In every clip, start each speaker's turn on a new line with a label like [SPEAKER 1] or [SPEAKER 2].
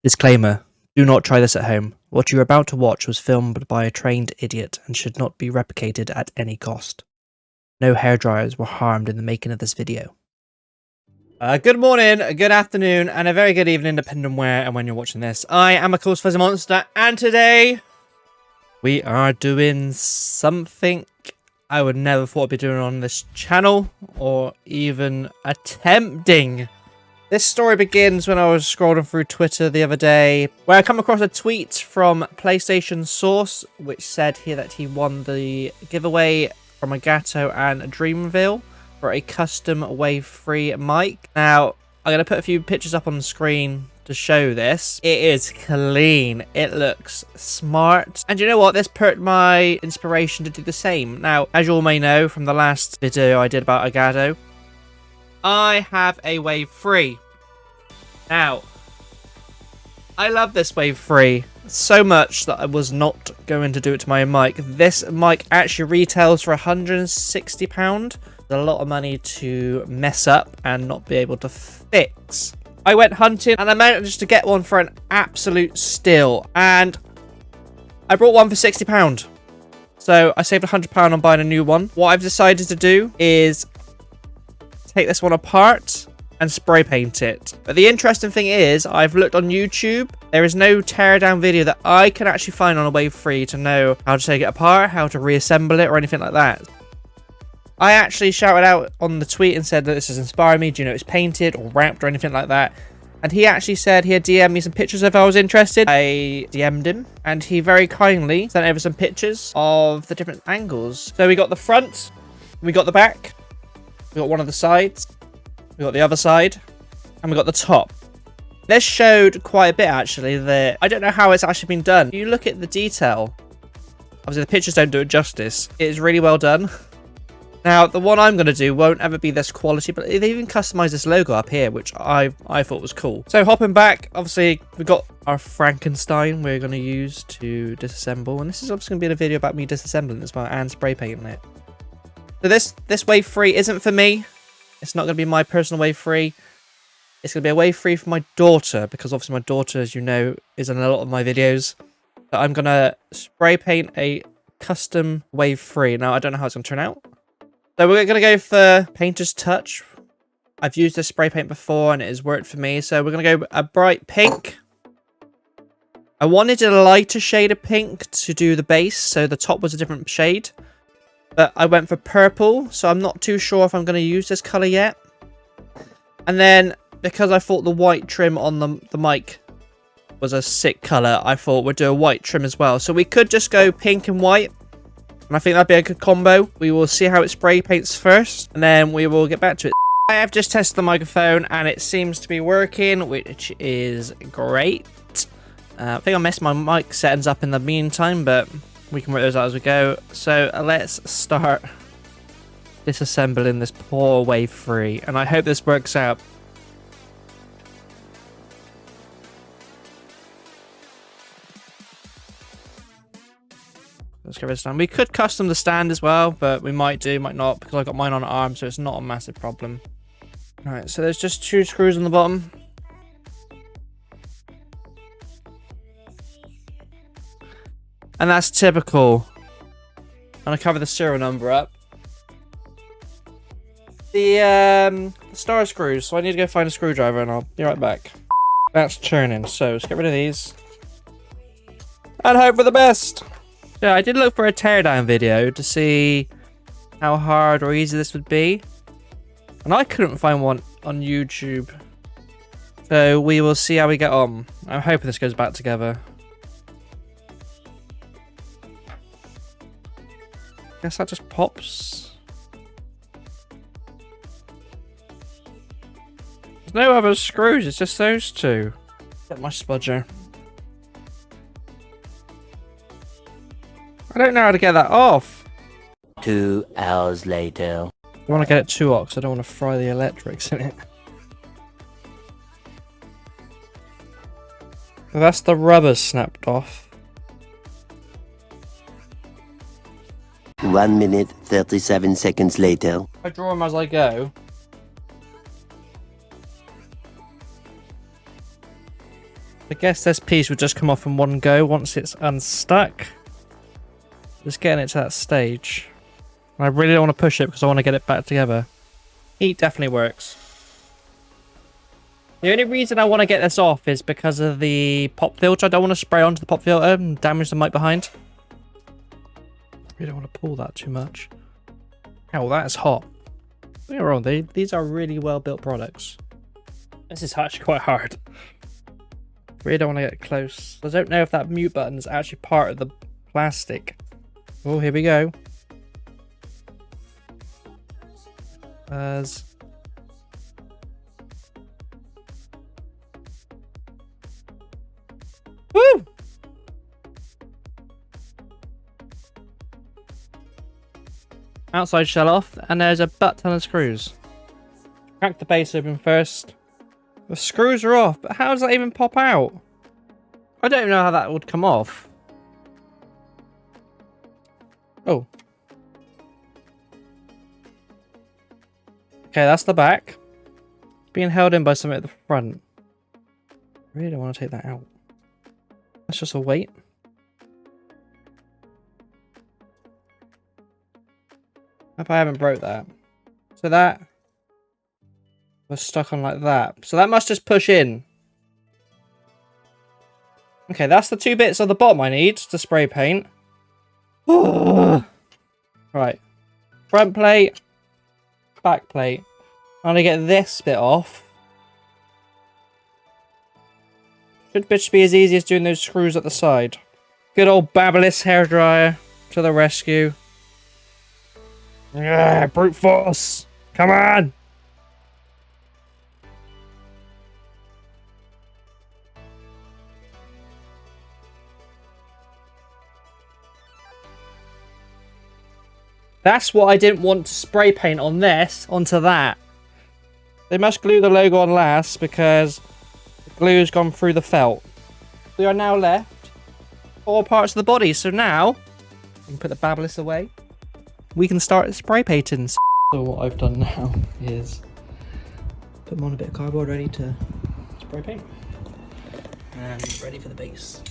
[SPEAKER 1] Disclaimer: do not try this at home. What you are about to watch was filmed by a trained idiot and should not be replicated at any cost. No hairdryers were harmed in the making of this video. Good morning, good afternoon, and a very good evening, depending on where and when you're watching this. I am, of course, Fuzzy Monster, and today we are doing something I would never thought I'd be doing on this channel, or even attempting. This story begins when I was scrolling through Twitter the other day, where I come across a tweet from PlayStation Source, which said here that he won the giveaway from Elgato and Dreamville for a custom Wave 3 mic. Now, I'm going to put a few pictures up on the screen to show this. It is clean. It looks smart. And you know what? This perked my inspiration to do the same. Now, as you all may know from the last video I did about Elgato, I have a Wave 3. Now, I love this Wave 3 so much that I was not going to do it to my mic. This mic actually retails for £160. A lot of money to mess up and not be able to fix. I went hunting and I managed to get one for an absolute steal, and I brought one for £60. So I saved £100 on buying a new one. What I've decided to do is take this one apart and spray paint it. But the interesting thing is, I've looked on YouTube. There is no teardown video that I can actually find on a Wave 3 to know how to take it apart, how to reassemble it, or anything like that. I actually shouted out on the tweet and said that this has inspired me. Do you know it's painted or wrapped or anything like that? And he actually said he'd DM me some pictures if I was interested. I DM'd him and he very kindly sent over some pictures of the different angles. So we got the front, we got the back, we got one of the sides, we got the other side, and we got the top. This showed quite a bit actually. That I don't know how it's actually been done. You look at the detail. Obviously the pictures don't do it justice. It is really well done. Now, the one I'm going to do won't ever be this quality, but they even customized this logo up here, which I thought was cool. So, hopping back, obviously, we've got our Frankenstein we're going to use to disassemble. And this is obviously going to be a video about me disassembling as well and spray painting it. So, this Wave 3 isn't for me. It's not going to be my personal Wave 3. It's going to be a Wave 3 for my daughter, because obviously my daughter, as you know, is in a lot of my videos. So, I'm going to spray paint a custom Wave 3. Now, I don't know how it's going to turn out. So we're going to go for Painter's Touch. I've used this spray paint before and it has worked for me. So we're going to go a bright pink. I wanted a lighter shade of pink to do the base, so the top was a different shade. But I went for purple, so I'm not too sure if I'm going to use this colour yet. And then, because I thought the white trim on the mic was a sick colour, I thought we'd do a white trim as well. So we could just go pink and white. And I think that'd be a good combo. We will see how it spray paints first, and then we will get back to it. I have just tested the microphone, and it seems to be working, which is great. I think I messed my mic settings up in the meantime, but we can work those out as we go. So let's start disassembling this poor Wave 3, and I hope this works out. Let's get this done. We could custom the stand as well, but we might do, might not, because I got mine on an arm, so it's not a massive problem. Alright, so there's just 2 screws on the bottom. And that's typical. I'm going to cover the serial number up. The star screws, so I need to go find a screwdriver and I'll be right back. That's turning, so let's get rid of these. And hope for the best! Yeah, I did look for a teardown video to see how hard or easy this would be. And I couldn't find one on YouTube. So we will see how we get on. I'm hoping this goes back together. Guess that just pops. There's no other screws, it's just those 2. Get my spudger. I don't know how to get that off.
[SPEAKER 2] 2 hours later.
[SPEAKER 1] I want to get it 2 ox. I don't want to fry the electrics in it. So that's the rubber snapped off.
[SPEAKER 2] 1 minute, 37 seconds later.
[SPEAKER 1] I draw them as I go. I guess this piece would just come off in one go once it's unstuck. Just getting it to that stage. And I really don't want to push it because I want to get it back together. Heat definitely works. The only reason I want to get this off is because of the pop filter. I don't want to spray onto the pop filter and damage the mic behind. I really don't want to pull that too much. Ow, that is hot. Don't get me wrong, these are really well built products. This is actually quite hard. Really don't want to get close. I don't know if that mute button is actually part of the plastic. Oh, here we go. Woo! Outside shell off, and there's a butt ton of screws. Crack the base open first. The screws are off, but how does that even pop out? I don't know how that would come off. Oh. Okay, that's the back. It's being held in by something at the front. I really don't want to take that out. That's just a weight. Hope I haven't broke that. So that was stuck on like that. So that must just push in. Okay, that's the two bits on the bottom I need to spray paint. Right. Front plate. Back plate. I'm gonna get this bit off. Should bitch be as easy as doing those screws at the side. Good old Babyliss hairdryer to the rescue. Yeah, brute force. Come on. That's what I didn't want to spray paint on this onto that. They must glue the logo on last because the glue's gone through the felt. We are now left 4 parts of the body. So now we can put the Babyliss away. We can start spray painting. So what I've done now is put them on a bit of cardboard ready to spray paint. And ready for the base.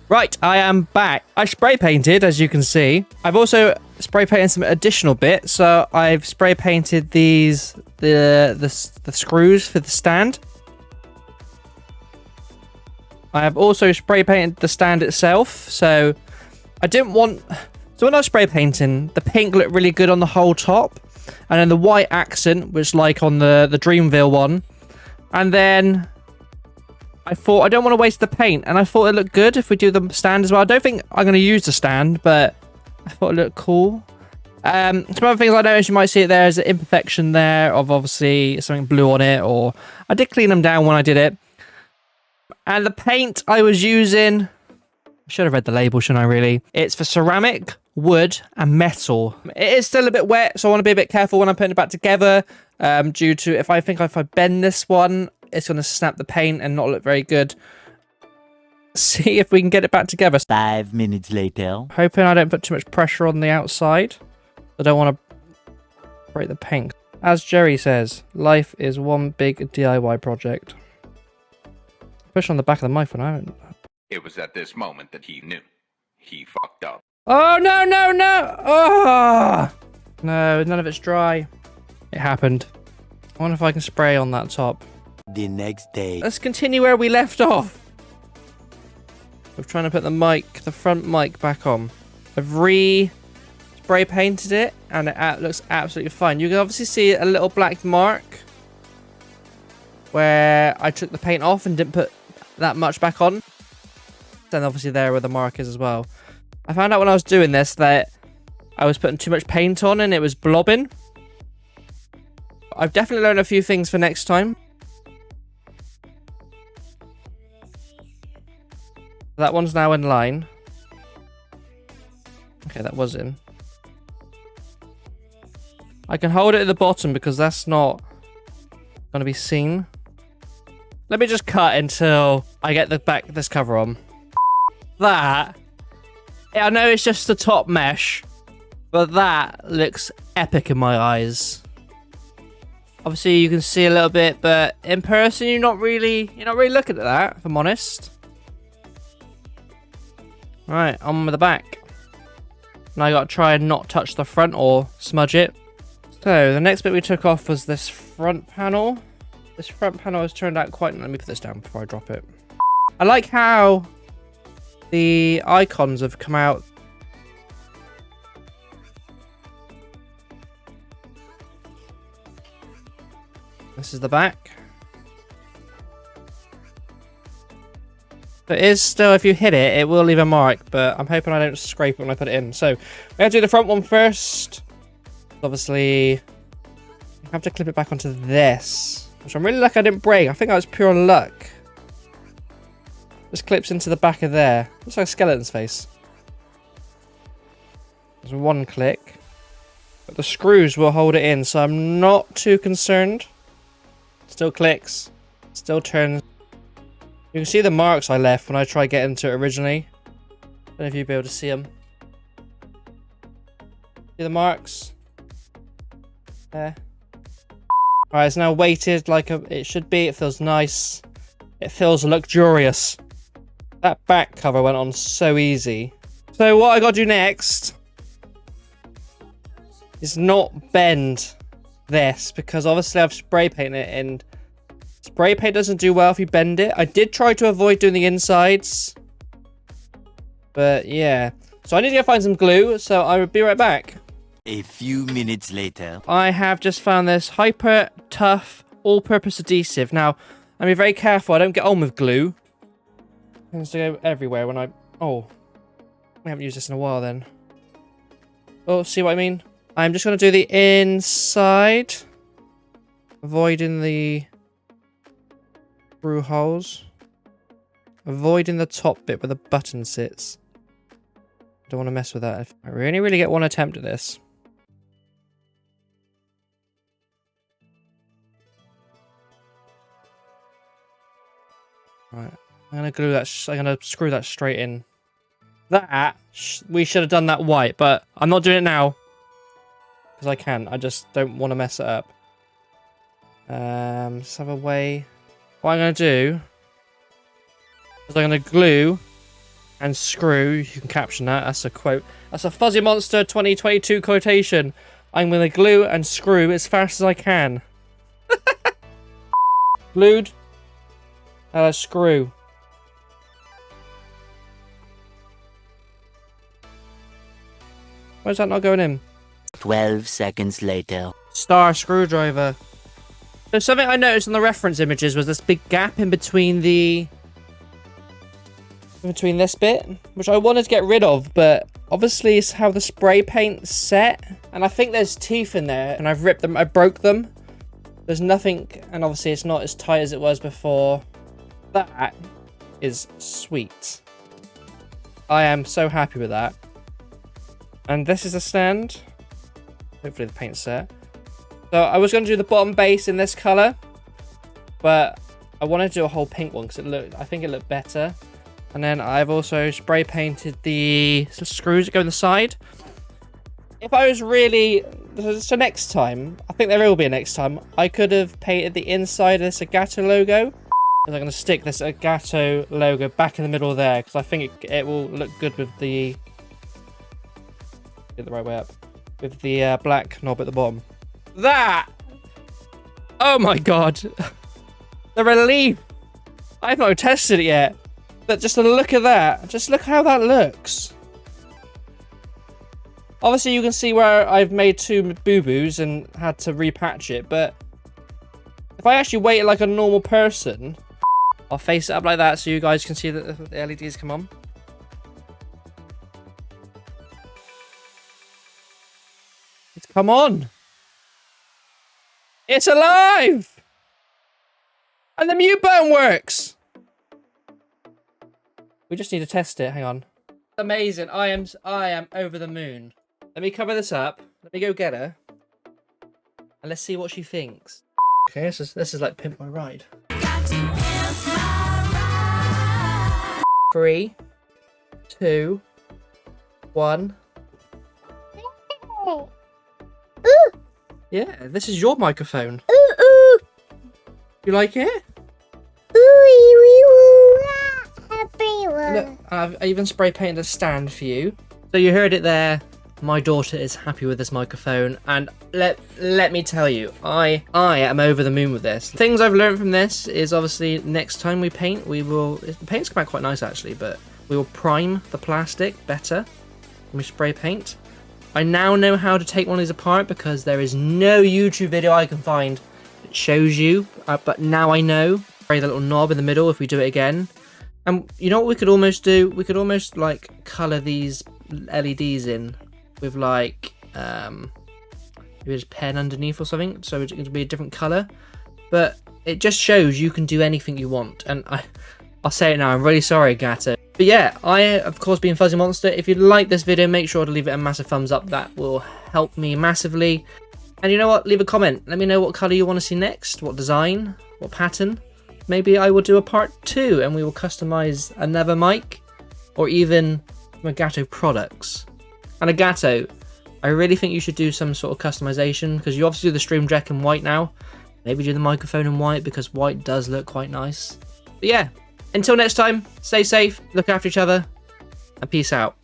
[SPEAKER 1] Right, I am back. I spray painted, as you can see. I've also spray painted some additional bits. So I've spray painted these, the screws for the stand. I have also spray painted the stand itself. So I didn't want... So when I was spray painting, the pink looked really good on the whole top. And then the white accent was like on the Dreamville one. And then I thought I don't want to waste the paint, and I thought it looked good if we do the stand as well. I don't think I'm going to use the stand, but I thought it looked cool. Some other things I noticed, you might see it there, is an imperfection there of obviously something blue on it, or I did clean them down when I did it. And the paint I was using, I should have read the label, shouldn't I really? It's for ceramic, wood, and metal. It is still a bit wet, so I want to be a bit careful when I'm putting it back together, due to if I bend this one, it's going to snap the paint and not look very good. See if we can get it back together.
[SPEAKER 2] 5 minutes later.
[SPEAKER 1] Hoping I don't put too much pressure on the outside. I don't want to break the paint. As Jerry says, life is one big DIY project. Push on the back of the mic when I haven't.
[SPEAKER 3] It was at this moment that he knew. He fucked up.
[SPEAKER 1] Oh, no, no, no! Oh! No, none of it's dry. It happened. I wonder if I can spray on that top.
[SPEAKER 2] The next day.
[SPEAKER 1] Let's continue where we left off. We're trying to put the front mic back on. I've spray painted it and it looks absolutely fine. You can obviously see a little black mark where I took the paint off and didn't put that much back on. Then obviously there where the mark is as well. I found out when I was doing this that I was putting too much paint on and it was blobbing. I've definitely learned a few things for next time. That one's now in line. Okay, that was in. I can hold it at the bottom because that's not going to be seen. Let me just cut until I get this cover on. That, I know it's just the top mesh, but that looks epic in my eyes. Obviously you can see a little bit, but in person you're not really looking at that, if I'm honest. Right, on with the back. Now I gotta try and not touch the front or smudge it. So the next bit we took off was this front panel. This front panel has turned out quite... Let me put this down before I drop it. I like how the icons have come out. This is the back. But it is still, if you hit it, it will leave a mark, but I'm hoping I don't scrape it when I put it in. So, we have to do the front one first. Obviously, I have to clip it back onto this, which I'm really lucky I didn't break. I think that was pure luck. Just clips into the back of there. Looks like a skeleton's face. There's one click. But the screws will hold it in, so I'm not too concerned. Still clicks. Still turns. You can see the marks I left when I tried getting to it originally. Don't know if you'll be able to see them. See the marks? There. Alright, it's now weighted like it should be. It feels nice. It feels luxurious. That back cover went on so easy. So what I gotta do next is not bend this, because obviously I've spray painted it, and spray paint doesn't do well if you bend it. I did try to avoid doing the insides, but yeah. So I need to go find some glue, so I will be right back.
[SPEAKER 2] A few minutes later.
[SPEAKER 1] I have just found this hyper tough all-purpose adhesive. Now, I'm being very careful I don't get on with glue. It tends to go everywhere when I... Oh, we haven't used this in a while then. Oh, see what I mean? I'm just going to do the inside, avoiding the screw holes, avoiding the top bit where the button sits. Don't want to mess with that. I really get one attempt at this. Right, I'm gonna glue that. I'm gonna screw that straight in. That we should have done that white, but I'm not doing it now because I can. I just don't want to mess it up. Let's have a way. What I'm gonna do is I'm gonna glue and screw. You can caption that. That's a quote. That's a Fuzzy Monster 2022 quotation. I'm gonna glue and screw as fast as I can. Glued. Screw. Why is that not going in?
[SPEAKER 2] 12 seconds later.
[SPEAKER 1] Star screwdriver. So something I noticed in the reference images was this big gap in between this bit, which I wanted to get rid of, but obviously it's how the spray paint's set, and I think there's teeth in there, and I've ripped them, I broke them. There's nothing, and obviously it's not as tight as it was before. That is sweet. I am so happy with that. And this is a stand. Hopefully the paint's set. So I was going to do the bottom base in this colour, but I wanted to do a whole pink one because I think it looked better. And then I've also spray painted the screws that go on the side. If I was really... So next time, I think there will be a next time, I could have painted the inside of this Elgato logo. I'm going to stick this Elgato logo back in the middle there, because I think it will look good with the... Get the right way up. With the black knob at the bottom. That! Oh my god. The relief! I've not tested it yet. But just a look at that. Just look how that looks. Obviously you can see where I've made two boo-boos and had to repatch it, but if I actually wait like a normal person, I'll face it up like that so you guys can see that the LEDs come on. It's come on! It's alive! And the mute button works! We just need to test it. Hang on. Amazing. I am over the moon. Let me cover this up. Let me go get her. And let's see what she thinks. Okay, this is like Pimp My Ride. 3, 2, 1. Yeah, this is your microphone. You like it? Look, I even spray painted a stand for you. So you heard it there. My daughter is happy with this microphone, and let me tell you, I am over the moon with this. Things I've learned from this is obviously next time we paint, the paint's come out quite nice actually, but we will prime the plastic better when we spray paint. I now know how to take one of these apart because there is no YouTube video I can find that shows you, but now I know. Spray the little knob in the middle if we do it again. And you know what we could almost do? We could almost like colour these LEDs in with like maybe just pen underneath or something, so it's going to be a different colour. But it just shows you can do anything you want. And I'll say it now, I'm really sorry, Gato. But yeah, I of course been Fuzzy Monster. If you like this video, make sure to leave it a massive thumbs up. That will help me massively. And you know what? Leave a comment. Let me know what colour you want to see next, what design, what pattern. Maybe I will do a part 2 and we will customise another mic, or even Elgato products. And Elgato, I really think you should do some sort of customization, because you obviously do the stream deck in white now. Maybe do the microphone in white, because white does look quite nice. But yeah, until next time, stay safe, look after each other, and peace out.